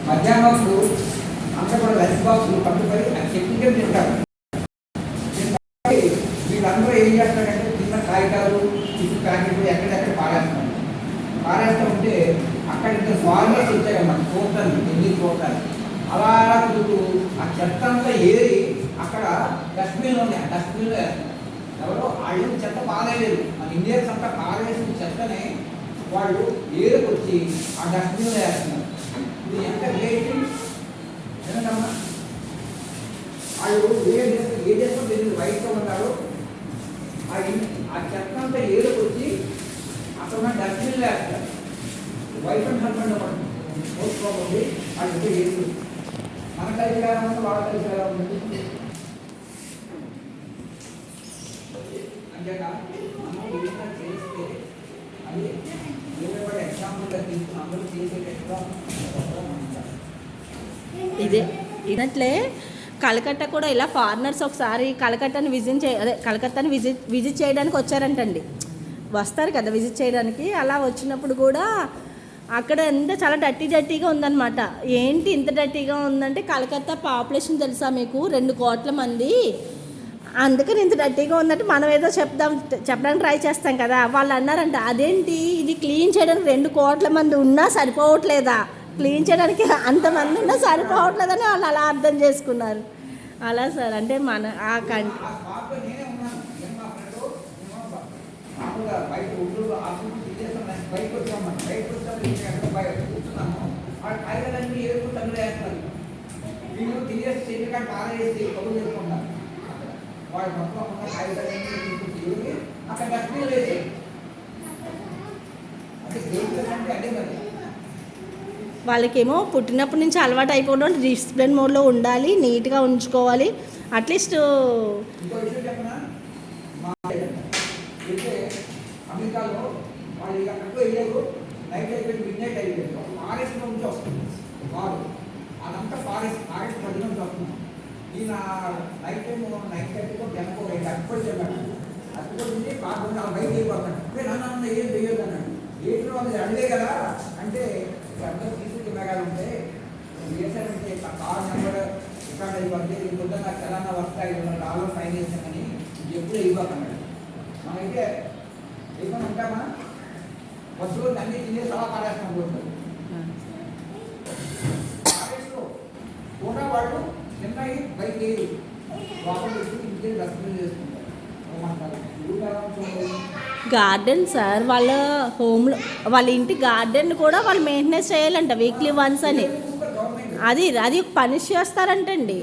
మధ్యాహ్నం అంతా కూడా లంచ్ బాక్సులు పట్టుకొని ఆ చెట్టుకే తింటారు. వీళ్ళందరూ ఏం చేస్తారంటే చిన్న కాగితాలు చిన్న ప్యాకెట్లు ఎక్కడెక్కడ పారేస్తూ ఉంటే అక్కడ ఇంకా ఫార్మర్స్ వచ్చాయి అన్నమాట. చూస్తాను ఎన్ని చూస్తాను అలా తిరుగుతూ ఆ చెత్త అంతా ఏరి అక్కడ డస్ట్బిన్ ఉంది. ఆ డస్ట్బిన్లో వేస్తారు. ఎవరో వాళ్ళు చెత్త పారేయలేదు. మన ఇండియన్స్ అంతా పారేసిన చెత్తని వాళ్ళు ఏరుకొచ్చి ఆ డస్ట్బిన్లో వేస్తున్నారు. ఇది ఎంత గ్రేట్ ఏంటమ్మా. వాళ్ళు ఏ దేశం తెలియదు వైట్గా ఉంటారు. ఆ చెత్త అంతా ఏరుకొచ్చి అక్కడ ఉన్న డస్ట్బిన్లో వేస్తారు. వైఫ్ అండ్ హస్బెండ్ పోసుకోకండి వాళ్ళు ఏరు. మన కలిసి ఎలా ఉంది వాళ్ళ కలిసి ఎలా ఉంది అంతేగా. మనం ఏదైనా చేస్తే అది ఏమైనా ఎగ్జాంపుల్గా తీసుకుని అందరూ చేసేటట్టుగా ఇదట్లే కలకత్తా కూడా ఇలా ఫారినర్స్ ఒకసారి కలకత్తాని విజిట్ చేయడానికి వచ్చారంటండి. వస్తారు కదా విజిట్ చేయడానికి. అలా వచ్చినప్పుడు కూడా అక్కడ ఎంత చాలా డర్టీగా ఉందన్నమాట. ఏంటి ఇంత డర్టీగా ఉందంటే, కలకత్తా పాపులేషన్ తెలుసా మీకు 2 కోట్ల మంది. అందుకని ఇంత డర్టీగా ఉందంటే మనం ఏదో చెప్పడానికి ట్రై చేస్తాం కదా. వాళ్ళు అన్నారంట, అదేంటి ఇది క్లీన్ చేయడానికి 2 కోట్ల మంది ఉన్నా సరిపోవట్లేదా, క్లీన్ చేయడానికి అంతమంది ఉన్నా సరిపోవట్లేదని వాళ్ళు అలా అర్థం చేసుకున్నారు. అలా సార్ అంటే మన ఆ బయటకు వచ్చామన్నమాట. బయటకు వచ్చాము కూర్చున్నాము. వాళ్ళు కాయలన్నీ ఏరుకు తమిళ వేస్తారు. వీళ్ళు తినేసి చెట్టుకాడ పారేసి కబులు చేసుకుంటారు. వాళ్ళు మొత్తం ఉన్న కాయలన్నీ తీసుకొచ్చి అక్కడ డస్ట్బిన్ వేసారు. అంటే దేశం అంటే అదే మరి. వాళ్ళకేమో పుట్టినప్పటి నుంచి అలవాటు అయిపోవడం, డిసిప్లిన్ మోడ్లో ఉండాలి, నీట్గా ఉంచుకోవాలి. అట్లీస్ట్ ఇంకో విషయం చెప్పనా, అమెరికాలో వాళ్ళు అక్కడికి వెళ్ళారు. నైట్ అయిపోయింది, మిడ్ నైట్ అయిపోయింది. ఫారెస్ట్ నుంచి వస్తుంది వారు. అదంతా ఫారెస్ట్ 10 నుంచి వస్తున్నాం. ఈయన నైట్ టైం 9:30 జనకో అప్పుడు చెప్పాడు. అప్పుడు నుంచి కాకుండా బయట అయిపోతాడు. నన్ను ఏం చేయొద్దు అన్నాడు. ఏంటి వాళ్ళు అడిగే కదా అంటే, అందరూ సీసీ కెమెరాలు ఉంటే చేశారంటే కార్ నెంబర్ రికార్డ్ అయిపోతే ఇంకొద్దు నాకు తెలంగాణ వస్తాయి $5 ఫైన్ చేశామని ఎప్పుడు అయిపోతున్నాడు. మనమైతే ఏమైనా ఉంటామా, బస్సులో అన్ని తినేసి అలా పారేస్తాం. ఫారెస్ట్లో కూడా వాళ్ళు చిన్నవి బయట లేదు, లోపల పెట్టి ఇంటికి డస్ట్బిన్ చేసుకుంటారు. గార్డెన్ సార్ వాళ్ళ హోమ్లో వాళ్ళ ఇంటి గార్డెన్ కూడా వాళ్ళు మెయింటెనెన్స్ చేయాలంట వీక్లీ వన్స్ అని. అది పనిష్ చేస్తారంటండి.